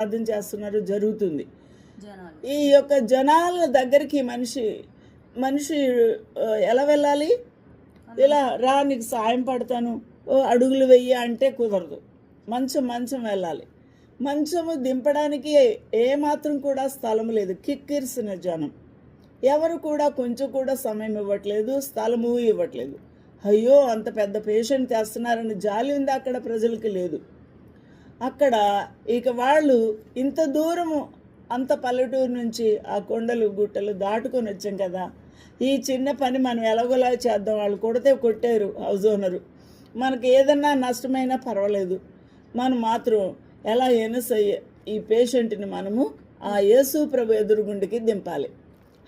ప్రార్థన చేస్తున్నారు, జరుగుతుంది. ఈ యొక్క జనాల దగ్గరికి మనిషి ఎలా వెళ్ళాలి? ఇలా రా నీకు సాయం పడతాను, అడుగులు వెయ్యి అంటే కుదరదు. మంచం వెళ్ళాలి. మంచము దింపడానికి ఏమాత్రం కూడా స్థలం లేదు. కిక్కిరిసిన జనం ఎవరు కూడా కొంచెం కూడా సమయం ఇవ్వట్లేదు, స్థలము ఇవ్వట్లేదు. అయ్యో అంత పెద్ద పేషెంట్ తెస్తున్నారని జాలి ఉంది అక్కడ ప్రజలకి లేదు. అక్కడ ఇక వాళ్ళు ఇంత దూరము, అంత పల్లెటూరు నుంచి ఆ కొండలు గుట్టలు దాటుకొని వచ్చాం కదా, ఈ చిన్న పని మనం ఎలాగోలా చేద్దాం. వాళ్ళు కొట్టారు హౌస్ ఓనరు, మనకి ఏదన్నా నష్టమైనా పర్వాలేదు, మనం మాత్రం ఎలా ఎనసయ్యే ఈ పేషెంట్ని మనము ఆ యేసు ప్రభు ఎదురుగుండికి దింపాలి.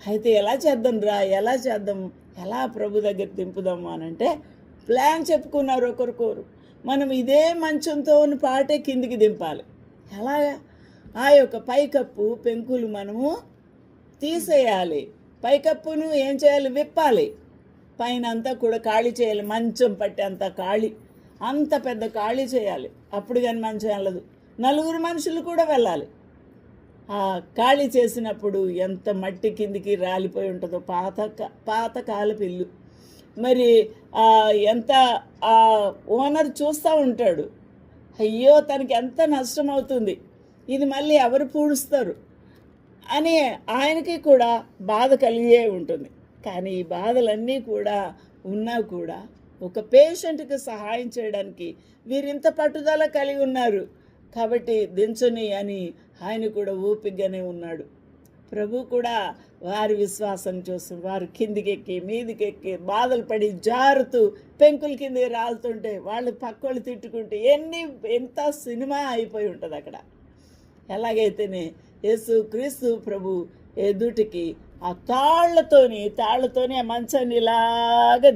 అయితే ఎలా చేద్దాము, ఎలా ప్రభు దగ్గర దింపుదాము అని అంటే ప్లాన్ చెప్పుకున్నారు ఒకరికొరు. మనం ఇదే మంచంతో పాటే కిందికి దింపాలి. ఎలాగా? ఆ యొక్క పైకప్పు పెంకులు మనము తీసేయాలి. పైకప్పును ఏం చేయాలి? విప్పాలి. పైన అంతా కూడా ఖాళీ చేయాలి. మంచం పట్టి అంత ఖాళీ, అంత పెద్ద ఖాళీ చేయాలి. అప్పుడు కానీ మంచం వెళ్ళదు. నలుగురు మనుషులు కూడా వెళ్ళాలి. ఆ ఖాళీ చేసినప్పుడు ఎంత మట్టి కిందికి రాలిపోయి ఉంటుందో, పాత కాలపు ఇల్లు. మరి ఎంత ఆ ఓనర్ చూస్తూ ఉంటాడు, అయ్యో తనకి ఎంత నష్టం అవుతుంది, ఇది మళ్ళీ ఎవరు పూడుస్తారు అని ఆయనకి కూడా బాధ కలిగే ఉంటుంది. కానీ ఈ బాధలన్నీ కూడా ఉన్నా కూడా ఒక పేషెంట్కి సహాయం చేయడానికి వీరింత పట్టుదల కలిగి ఉన్నారు కాబట్టి దించని అని ఆయన కూడా ఓపికగానే ఉన్నాడు. ప్రభు కూడా వారి విశ్వాసం చూసి వారు కిందికెక్కి మీదికెక్కి బాధలు పడి జారుతూ పెంకుల కింద రాలుతుంటే వాళ్ళు పక్కోళ్ళు తిట్టుకుంటే ఎంత సినిమా అయిపోయి ఉంటుంది అక్కడ. ఎలాగైతేనే యేసు క్రీస్తు ప్రభు ఎదుటికి ఆ తాళ్ళతోని ఆ మంచాన్ని ఇలాగా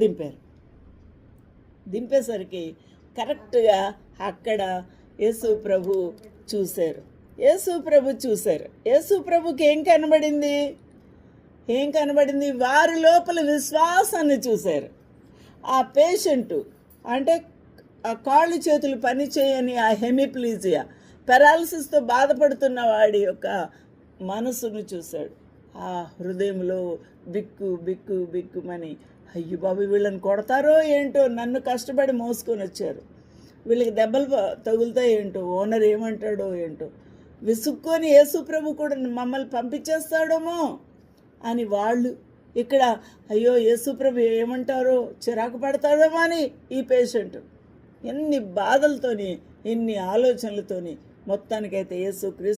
దింపేసరికి కరెక్ట్గా అక్కడ యేసు ప్రభు చూశారు. యేసు ప్రభుకి ఏం కనబడింది? వారి లోపల విశ్వాసాన్ని చూశారు. ఆ పేషెంటు అంటే ఆ కాళ్ళు చేతులు పనిచేయని ఆ హెమిప్లీజియా, పెరాలసిస్తో బాధపడుతున్న వాడి యొక్క మనసును చూశాడు. ఆ హృదయంలో బిక్కుమని, అయ్యో బాబు వీళ్ళని కొడతారో ఏంటో, నన్ను కష్టపడి మోసుకొని వచ్చారు, వీళ్ళకి దెబ్బలు తగులుతాయి ఏంటో, ఓనర్ ఏమంటాడో ఏంటో, విసుక్కొని యేసు ప్రభు కూడా మమ్మల్ని పంపించేస్తాడేమో అని వాళ్ళు ఇక్కడ అయ్యో యేసు ప్రభు ఏమంటారో, చిరాకు పడతాడేమో అని ఈ పేషెంట్ ఎన్ని బాధలతోని, ఎన్ని ఆలోచనలతోని మొత్తానికైతే యేసు క్రీస్తు